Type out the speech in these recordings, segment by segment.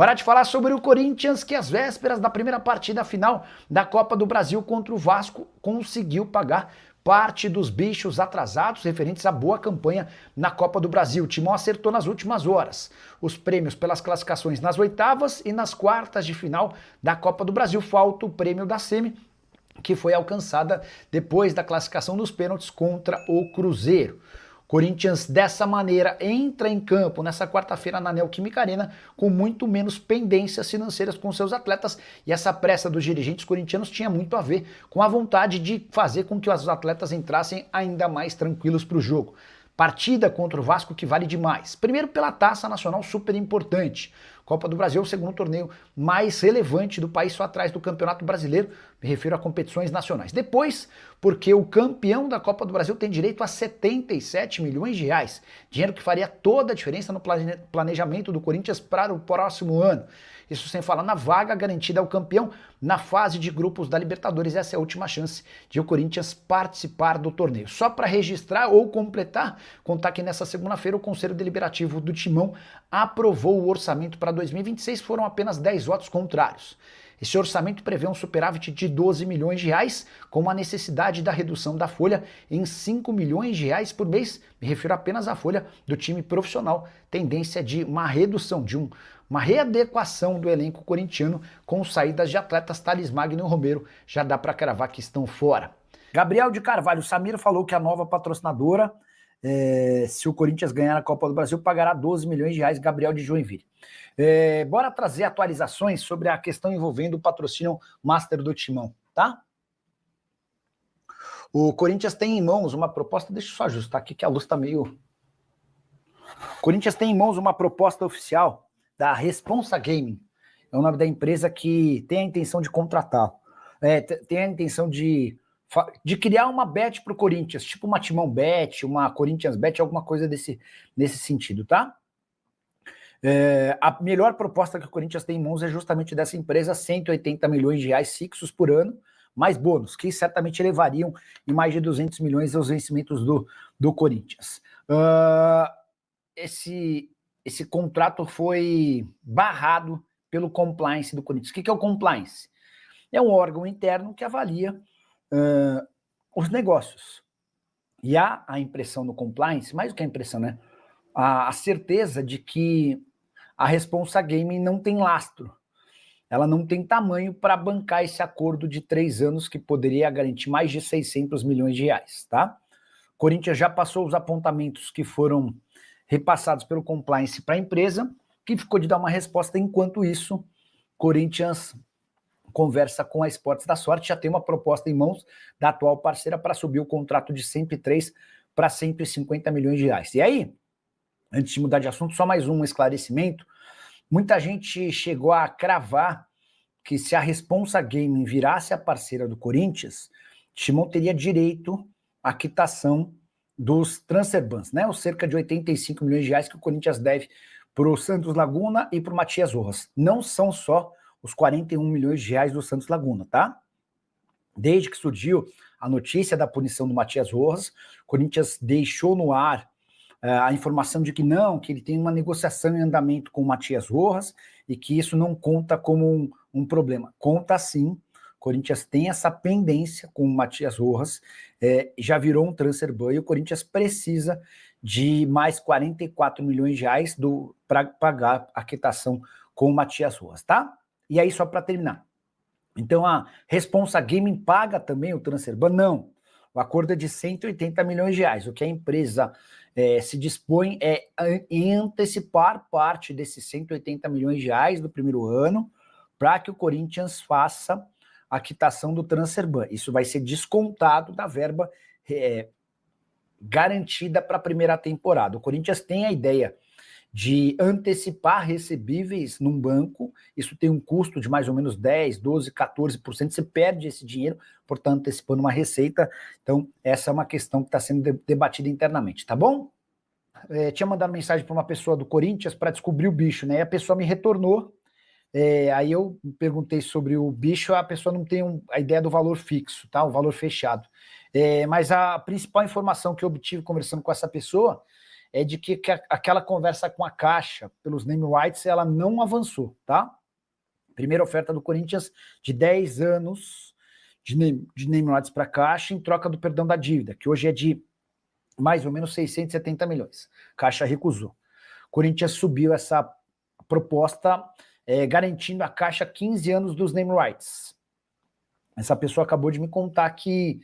Hora de falar sobre o Corinthians, que às vésperas da primeira partida final da Copa do Brasil contra o Vasco conseguiu pagar parte dos bichos atrasados referentes à boa campanha na Copa do Brasil. O Timão acertou nas últimas horas os prêmios pelas classificações nas oitavas e nas quartas de final da Copa do Brasil. Falta o prêmio da semi, que foi alcançada depois da classificação nos pênaltis contra o Cruzeiro. Corinthians, dessa maneira, entra em campo nessa quarta-feira na Neoquímica Arena com muito menos pendências financeiras com seus atletas, e essa pressa dos dirigentes corintianos tinha muito a ver com a vontade de fazer com que os atletas entrassem ainda mais tranquilos para o jogo. Partida contra o Vasco que vale demais. Primeiro pela Taça Nacional, super importante. Copa do Brasil é o segundo torneio mais relevante do país, só atrás do Campeonato Brasileiro, me refiro a competições nacionais. Depois, porque o campeão da Copa do Brasil tem direito a 77 milhões de reais, dinheiro que faria toda a diferença no planejamento do Corinthians para o próximo ano. Isso sem falar na vaga garantida ao campeão na fase de grupos da Libertadores. Essa é a última chance de o Corinthians participar do torneio. Só para registrar ou completar, contar que nessa segunda-feira o Conselho Deliberativo do Timão aprovou o orçamento para 2026, foram apenas 10 votos contrários. Esse orçamento prevê um superávit de 12 milhões de reais, com a necessidade da redução da folha em 5 milhões de reais por mês. Me refiro apenas à folha do time profissional. Tendência de uma redução, uma readequação do elenco corintiano com saídas de atletas. Thales Magno e Romero já dá para cravar que estão fora. Gabriel de Carvalho, Samir falou que a nova patrocinadora, se o Corinthians ganhar a Copa do Brasil, pagará 12 milhões de reais. Gabriel de Joinville. Bora trazer atualizações sobre a questão envolvendo o patrocínio Master do Timão, tá? O Corinthians tem em mãos uma proposta, deixa eu só ajustar aqui que a luz tá meio... O Corinthians tem em mãos uma proposta oficial da Responsa Gaming, é o nome da empresa que tem a intenção de contratar, tem a intenção de criar uma bet para o Corinthians, tipo uma Timão Bet, uma Corinthians Bet, alguma coisa nesse sentido, tá? A melhor proposta que o Corinthians tem em mãos é justamente dessa empresa, 180 milhões de reais fixos por ano, mais bônus, que certamente elevariam em mais de 200 milhões os vencimentos do Corinthians. Esse contrato foi barrado pelo compliance do Corinthians. O que é o compliance? É um órgão interno que avalia os negócios. E há a impressão no compliance, mais do que a impressão, né? A certeza de que a Responsa Gaming não tem lastro. Ela não tem tamanho para bancar esse acordo de 3 anos que poderia garantir mais de 600 milhões de reais, tá? O Corinthians já passou os apontamentos que foram repassados pelo compliance para a empresa, que ficou de dar uma resposta. Enquanto isso, Corinthians conversa com a Esportes da Sorte, já tem uma proposta em mãos da atual parceira para subir o contrato de 103 para 150 milhões de reais. E aí, antes de mudar de assunto, só mais um esclarecimento. Muita gente chegou a cravar que se a Responsa Gaming virasse a parceira do Corinthians, Timão teria direito à quitação dos transfer bans, né? Os cerca de 85 milhões de reais que o Corinthians deve para o Santos Laguna e para o Matias Rojas. Não são só os 41 milhões de reais do Santos Laguna, tá? Desde que surgiu a notícia da punição do Matias Rojas, o Corinthians deixou no ar a informação de que não, que ele tem uma negociação em andamento com o Matias Rojas e que isso não conta como um problema. Conta sim, o Corinthians tem essa pendência com o Matias Rojas, já virou um transfer ban e o Corinthians precisa de mais 44 milhões de reais para pagar a quitação com o Matias Rojas, tá? E aí, só para terminar. Então, a Responsa Gaming paga também o transfer ban? Não. O acordo é de 180 milhões de reais. O que a empresa se dispõe em antecipar parte desses 180 milhões de reais do primeiro ano para que o Corinthians faça a quitação do transfer ban. Isso vai ser descontado da verba garantida para a primeira temporada. O Corinthians tem a ideia de antecipar recebíveis num banco, isso tem um custo de mais ou menos 10, 12, 14%, você perde esse dinheiro, portanto, antecipando uma receita. Então, essa é uma questão que está sendo debatida internamente, tá bom? Tinha mandado mensagem para uma pessoa do Corinthians para descobrir o bicho, né? E a pessoa me retornou, aí eu perguntei sobre o bicho, a pessoa não tem a ideia do valor fixo, tá? O valor fechado. Mas a principal informação que eu obtive conversando com essa pessoa é de que aquela conversa com a Caixa pelos name rights, ela não avançou, tá? Primeira oferta do Corinthians de 10 anos de name rights para a Caixa em troca do perdão da dívida, que hoje é de mais ou menos 670 milhões. Caixa recusou. Corinthians subiu essa proposta garantindo a Caixa 15 anos dos name rights. Essa pessoa acabou de me contar que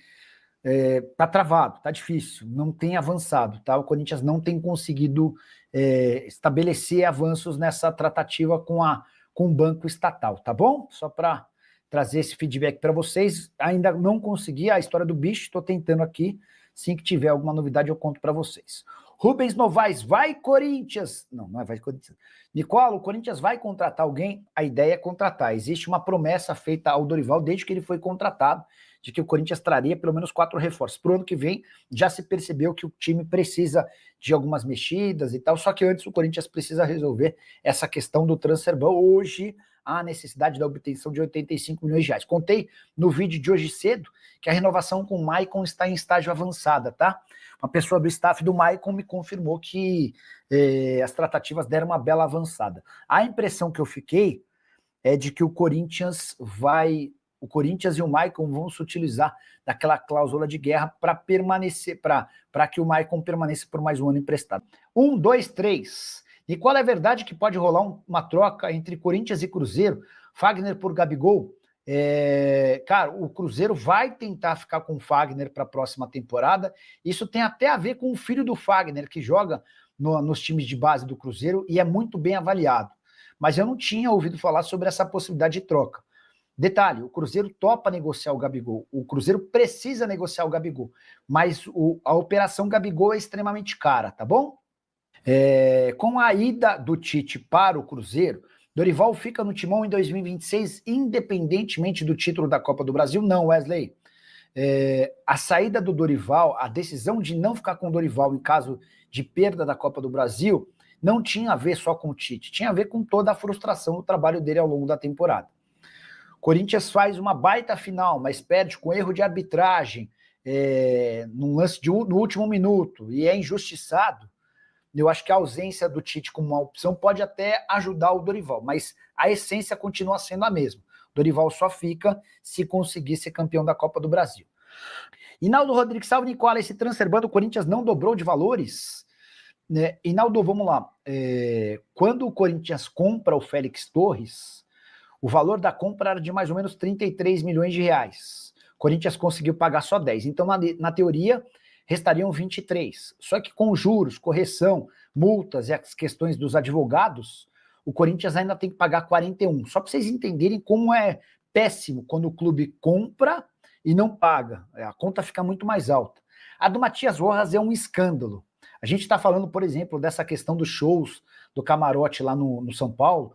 tá travado, tá difícil, não tem avançado, tá? O Corinthians não tem conseguido estabelecer avanços nessa tratativa com o banco estatal, tá bom? Só para trazer esse feedback para vocês. Ainda não consegui a história do bicho, estou tentando aqui. Assim que tiver alguma novidade, eu conto para vocês. Rubens Novaes, vai Corinthians! Não, não é vai Corinthians. Nicola, o Corinthians vai contratar alguém? A ideia é contratar. Existe uma promessa feita ao Dorival desde que ele foi contratado, de que o Corinthians traria pelo menos 4 reforços. Para o ano que vem, já se percebeu que o time precisa de algumas mexidas e tal, só que antes o Corinthians precisa resolver essa questão do transfer ban. Hoje, há necessidade da obtenção de 85 milhões de reais. Contei no vídeo de hoje cedo que a renovação com o Maicon está em estágio avançada, tá? Uma pessoa do staff do Maicon me confirmou que as tratativas deram uma bela avançada. A impressão que eu fiquei é de que o Corinthians e o Maicon vão se utilizar daquela cláusula de guerra para permanecer, para que o Maicon permaneça por mais um ano emprestado. 1, 2, 3. E qual é a verdade que pode rolar uma troca entre Corinthians e Cruzeiro? Fagner por Gabigol? Cara, o Cruzeiro vai tentar ficar com o Fagner para a próxima temporada. Isso tem até a ver com o filho do Fagner, que joga nos times de base do Cruzeiro e é muito bem avaliado. Mas eu não tinha ouvido falar sobre essa possibilidade de troca. Detalhe, o Cruzeiro topa negociar o Gabigol, o Cruzeiro precisa negociar o Gabigol, mas a operação Gabigol é extremamente cara, tá bom? Com a ida do Tite para o Cruzeiro, Dorival fica no timão em 2026, independentemente do título da Copa do Brasil? Não, Wesley. A saída do Dorival, a decisão de não ficar com o Dorival em caso de perda da Copa do Brasil, não tinha a ver só com o Tite, tinha a ver com toda a frustração do trabalho dele ao longo da temporada. Corinthians faz uma baita final, mas perde com erro de arbitragem, num lance no último minuto, e é injustiçado. Eu acho que a ausência do Tite como uma opção pode até ajudar o Dorival, mas a essência continua sendo a mesma. O Dorival só fica se conseguir ser campeão da Copa do Brasil. Inaldo Rodrigues, salve Nicola, esse transfer ban do Corinthians não dobrou de valores? Inaldo, vamos lá. Quando o Corinthians compra o Félix Torres, o valor da compra era de mais ou menos 33 milhões de reais. O Corinthians conseguiu pagar só 10. Então, na teoria, restariam 23. Só que com juros, correção, multas e as questões dos advogados, o Corinthians ainda tem que pagar 41. Só para vocês entenderem como é péssimo quando o clube compra e não paga. A conta fica muito mais alta. A do Matias Rojas é um escândalo. A gente está falando, por exemplo, dessa questão dos shows do camarote lá no São Paulo.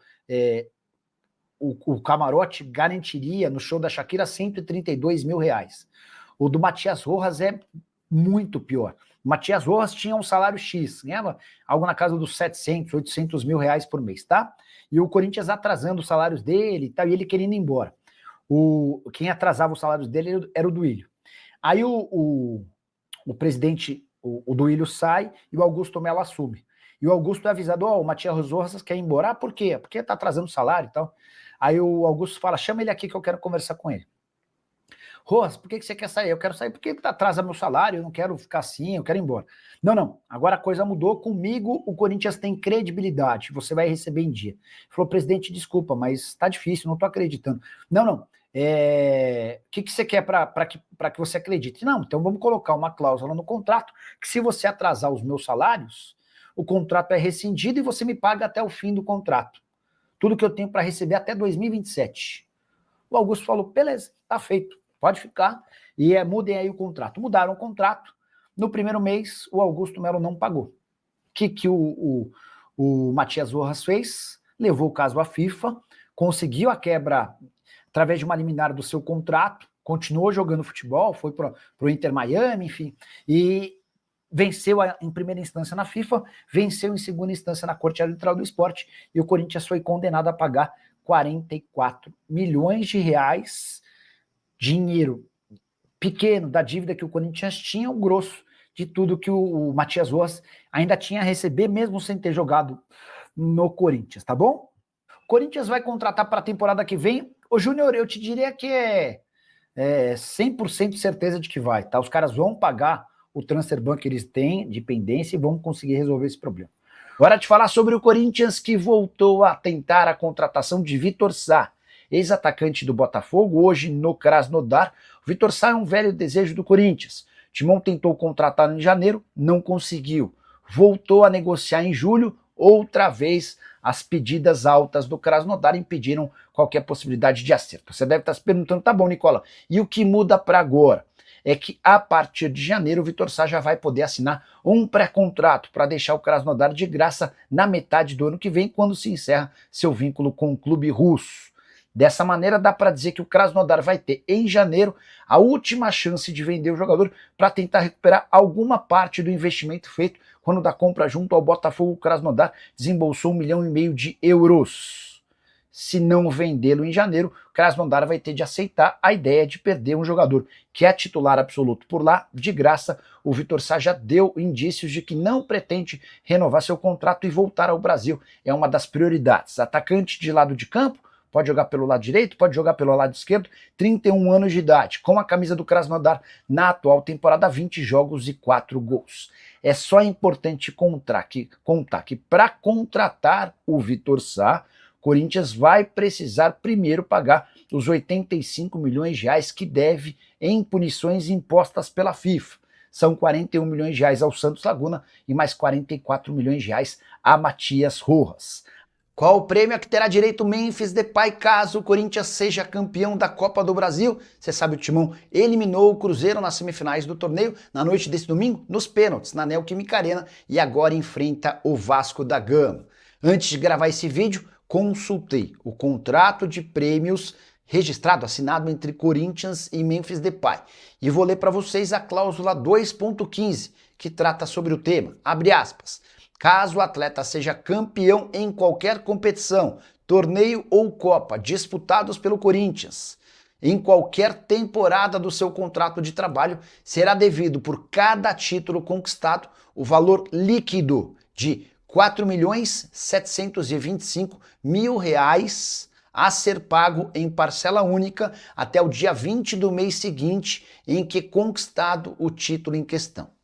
O camarote garantiria no show da Shakira 132 mil reais. O do Matias Rojas é muito pior. O Matias Rojas tinha um salário X, ganhava algo na casa dos 700, 800 mil reais por mês, tá? E o Corinthians atrasando os salários dele e tal, e ele querendo ir embora. Quem atrasava os salários dele era o Duílio. Aí o presidente, o Duílio sai e o Augusto Melo assume. E o Augusto é avisado, o Matias Rojas quer ir embora. Por quê? Porque tá atrasando o salário e tal. Aí o Augusto fala, chama ele aqui que eu quero conversar com ele. Rojas, por que você quer sair? Eu quero sair porque atrasa meu salário, eu não quero ficar assim, eu quero ir embora. Não, agora a coisa mudou, comigo o Corinthians tem credibilidade, você vai receber em dia. Ele falou, presidente, desculpa, mas tá difícil, não tô acreditando. Não, o que você quer para que você acredite? Não, então vamos colocar uma cláusula no contrato, que se você atrasar os meus salários, o contrato é rescindido e você me paga até o fim do contrato. Tudo que eu tenho para receber até 2027. O Augusto falou, beleza, tá feito, pode ficar, e mudem aí o contrato. Mudaram o contrato, no primeiro mês o Augusto Melo não pagou. O que o Matias Rojas fez? Levou o caso à FIFA, conseguiu a quebra através de uma liminar do seu contrato, continuou jogando futebol, foi pro Inter Miami, enfim, e venceu em primeira instância na FIFA, venceu em segunda instância na Corte Arbitral do Esporte, e o Corinthians foi condenado a pagar 44 milhões de reais, dinheiro pequeno da dívida que o Corinthians tinha, o grosso de tudo que o Matias Rojas ainda tinha a receber, mesmo sem ter jogado no Corinthians, tá bom? O Corinthians vai contratar para a temporada que vem. Ô, Júnior, eu te diria que é 100% certeza de que vai, tá? Os caras vão pagar o transfer ban que eles têm de pendência e vão conseguir resolver esse problema. Agora te falar sobre o Corinthians, que voltou a tentar a contratação de Vitor Sá, ex-atacante do Botafogo, hoje no Krasnodar. O Vitor Sá é um velho desejo do Corinthians. O Timão tentou contratá-lo em janeiro, não conseguiu. Voltou a negociar em julho, outra vez as pedidas altas do Krasnodar impediram qualquer possibilidade de acerto. Você deve estar se perguntando, tá bom, Nicola, e o que muda para agora? É que a partir de janeiro o Vitor Sá já vai poder assinar um pré-contrato para deixar o Krasnodar de graça na metade do ano que vem, quando se encerra seu vínculo com o clube russo. Dessa maneira, dá para dizer que o Krasnodar vai ter, em janeiro, a última chance de vender o jogador para tentar recuperar alguma parte do investimento feito quando da compra junto ao Botafogo. O Krasnodar desembolsou 1,5 milhão de euros. Se não vendê-lo em janeiro, o Krasnodar vai ter de aceitar a ideia de perder um jogador que é titular absoluto por lá, de graça. O Vitor Sá já deu indícios de que não pretende renovar seu contrato e voltar ao Brasil. É uma das prioridades. Atacante de lado de campo, pode jogar pelo lado direito, pode jogar pelo lado esquerdo, 31 anos de idade, com a camisa do Krasnodar na atual temporada, 20 jogos e 4 gols. É só importante contar que para contratar o Vitor Sá, Corinthians vai precisar primeiro pagar os 85 milhões de reais que deve em punições impostas pela FIFA. São 41 milhões de reais ao Santos Laguna e mais 44 milhões de reais a Matias Rojas. Qual o prêmio a que terá direito o Memphis Depay caso o Corinthians seja campeão da Copa do Brasil? Você sabe, o Timão eliminou o Cruzeiro nas semifinais do torneio na noite desse domingo, nos pênaltis, na Neoquímica Arena, e agora enfrenta o Vasco da Gama. Antes de gravar esse vídeo, consultei o contrato de prêmios registrado, assinado entre Corinthians e Memphis Depay. E vou ler para vocês a cláusula 2.15, que trata sobre o tema. Abre aspas. Caso o atleta seja campeão em qualquer competição, torneio ou Copa disputados pelo Corinthians, em qualquer temporada do seu contrato de trabalho, será devido por cada título conquistado o valor líquido de R$ 4.725.000 a ser pago em parcela única até o dia 20 do mês seguinte em que conquistado o título em questão.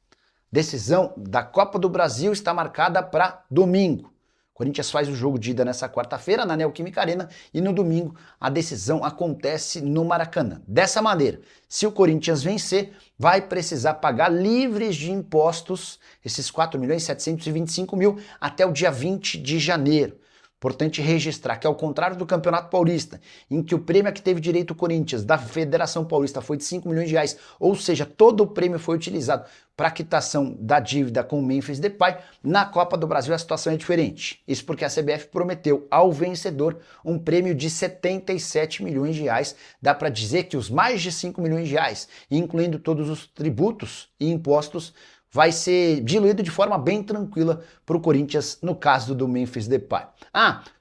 Decisão da Copa do Brasil está marcada para domingo. O Corinthians faz o jogo de ida nessa quarta-feira na Neoquímica Arena e no domingo a decisão acontece no Maracanã. Dessa maneira, se o Corinthians vencer, vai precisar pagar livres de impostos esses 4.725.000 até o dia 20 de janeiro. Importante registrar que, ao contrário do Campeonato Paulista, em que o prêmio a que teve direito o Corinthians da Federação Paulista foi de 5 milhões de reais, ou seja, todo o prêmio foi utilizado para a quitação da dívida com o Memphis Depay, na Copa do Brasil a situação é diferente. Isso porque a CBF prometeu ao vencedor um prêmio de 77 milhões de reais. Dá para dizer que os mais de 5 milhões de reais, incluindo todos os tributos e impostos, vai ser diluído de forma bem tranquila para o Corinthians no caso do Memphis Depay.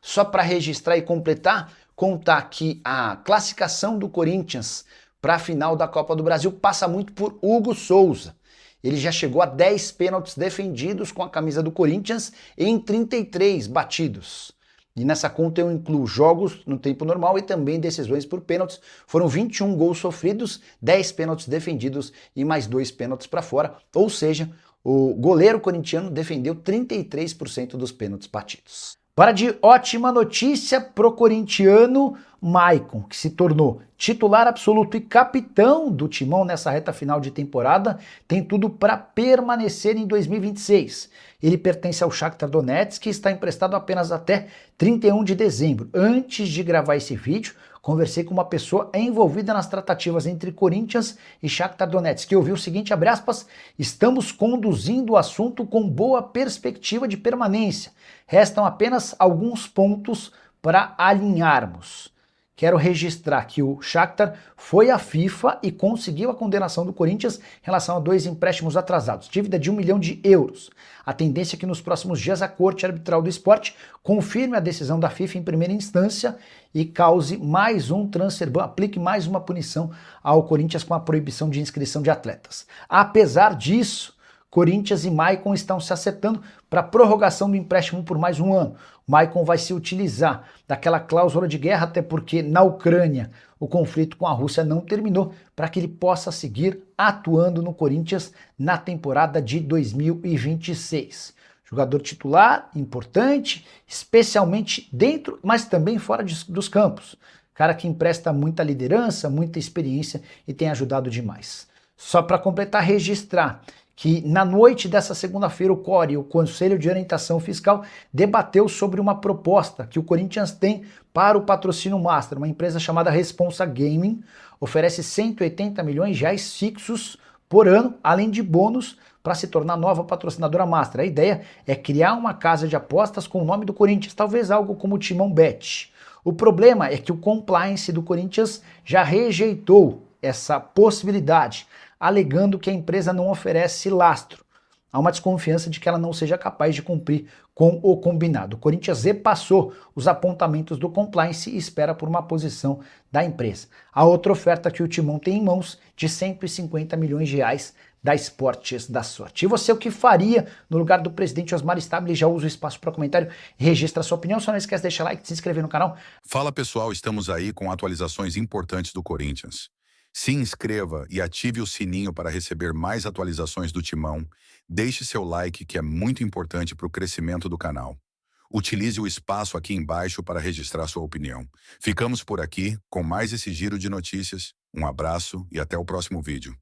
Só para registrar e completar, contar que a classificação do Corinthians para a final da Copa do Brasil passa muito por Hugo Souza. Ele já chegou a 10 pênaltis defendidos com a camisa do Corinthians em 33 batidos. E nessa conta eu incluo jogos no tempo normal e também decisões por pênaltis. Foram 21 gols sofridos, 10 pênaltis defendidos e mais 2 pênaltis para fora. Ou seja, o goleiro corintiano defendeu 33% dos pênaltis batidos. Para de ótima notícia pro corintiano Maicon, que se tornou titular absoluto e capitão do Timão nessa reta final de temporada, tem tudo para permanecer em 2026. Ele pertence ao Shakhtar Donetsk e está emprestado apenas até 31 de dezembro. Antes de gravar esse vídeo, conversei com uma pessoa envolvida nas tratativas entre Corinthians e Shakhtar Donetsk, que ouviu o seguinte, abre aspas, estamos conduzindo o assunto com boa perspectiva de permanência. Restam apenas alguns pontos para alinharmos. Quero registrar que o Shakhtar foi à FIFA e conseguiu a condenação do Corinthians em relação a 2 empréstimos atrasados, dívida de 1 milhão de euros. A tendência é que nos próximos dias a Corte Arbitral do Esporte confirme a decisão da FIFA em primeira instância e cause mais um transfer ban, aplique mais uma punição ao Corinthians com a proibição de inscrição de atletas. Apesar disso, Corinthians e Maicon estão se acertando para a prorrogação do empréstimo por mais um ano. O Maicon vai se utilizar daquela cláusula de guerra, até porque na Ucrânia o conflito com a Rússia não terminou, para que ele possa seguir atuando no Corinthians na temporada de 2026. Jogador titular, importante, especialmente dentro, mas também fora dos campos. Cara que empresta muita liderança, muita experiência e tem ajudado demais. Só para completar, registrar que na noite dessa segunda-feira o CORE, o Conselho de Orientação Fiscal, debateu sobre uma proposta que o Corinthians tem para o Patrocínio Master. Uma empresa chamada Responsa Gaming oferece 180 milhões de reais fixos por ano, além de bônus para se tornar nova patrocinadora Master. A ideia é criar uma casa de apostas com o nome do Corinthians, talvez algo como o Timão Bet. O problema é que o compliance do Corinthians já rejeitou essa possibilidade, alegando que a empresa não oferece lastro. Há uma desconfiança de que ela não seja capaz de cumprir com o combinado. O Corinthians repassou os apontamentos do compliance e espera por uma posição da empresa. A outra oferta que o Timão tem em mãos, de 150 milhões de reais, da Esportes da Sorte. E você, o que faria no lugar do presidente Osmar Stabile? Já usa o espaço para comentário e registra a sua opinião. Só não esquece de deixar like e se inscrever no canal. Fala pessoal, estamos aí com atualizações importantes do Corinthians. Se inscreva e ative o sininho para receber mais atualizações do Timão. Deixe seu like, que é muito importante para o crescimento do canal. Utilize o espaço aqui embaixo para registrar sua opinião. Ficamos por aqui com mais esse giro de notícias. Um abraço e até o próximo vídeo.